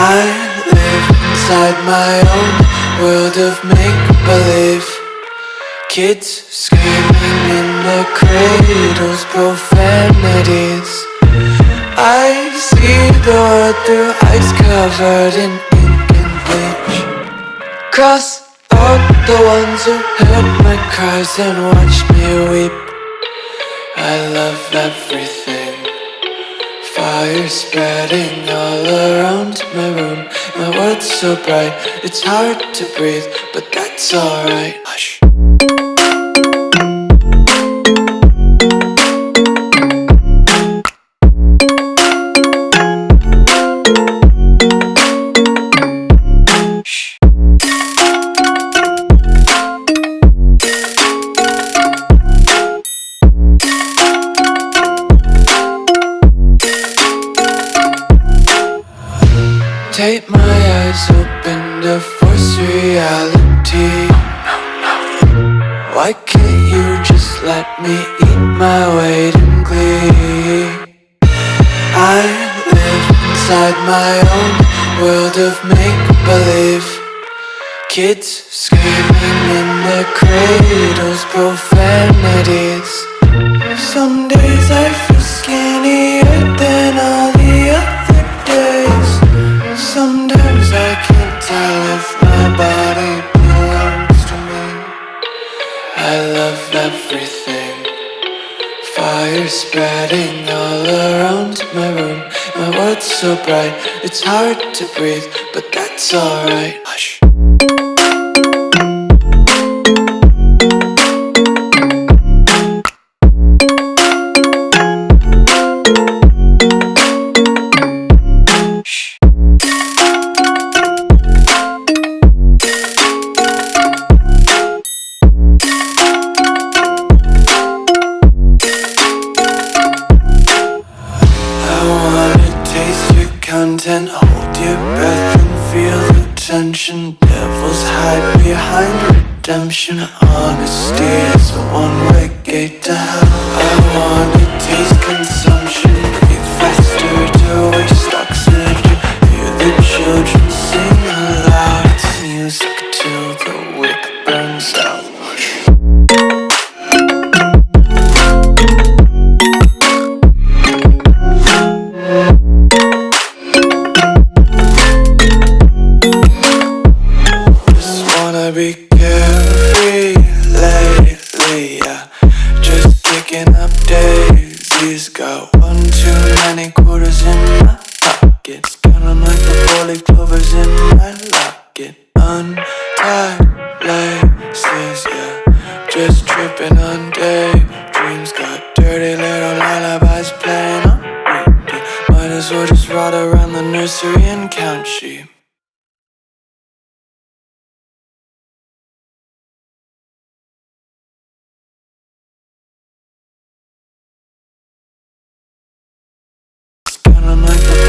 I live inside my own world of make-believe. Kids screaming in their cradles, profanities. I see the world through eyes covered in ink and bleach. Cross out the ones who heard my cries and watched me weep. I love everything. Fire spreading all around my room. My world's so bright, it's hard to breathe, but that's alright. Hush. Take my eyes open to force reality. Why can't you just let me eat my weight in glee? I live inside my own world of make-believe. Kids screaming in their cradles, profanities. Some days I feel skinnier than all the other days. Sometimes I can't tell if my body belongs to me. I love everything. Fire spreading all around my room. My world's so bright, it's hard to breathe, but that's alright. Hush. Content, hold your breath and feel the tension. Devils hide behind redemption. Honesty is a one-way gate to hell. I wanna taste consumption. Breathe faster to waste oxygen. Hear the children sing aloud. It's music till the wick burns out. Be carefree lately, yeah. Just kicking up daisies. Got one too many quarters in my pockets. Count 'em like the four-leaf clovers in my locket. Untied laces, yeah. Just tripping on daydreams. Got dirty little lullabies playing on repeat. Might as well just ride around the nursery and count sheep.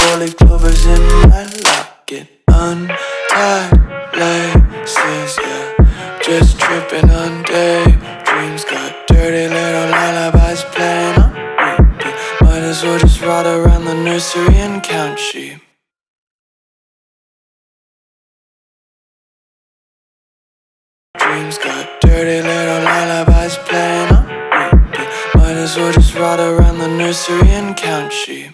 Four-leaf clovers in my locket. Untied laces, yeah. Just tripping on daydreams. Got dirty little lullabies playing on repeat. Might as well just ride around the nursery and count sheep. Dreams got dirty little lullabies playing on repeat. Might as well just ride around the nursery and count sheep.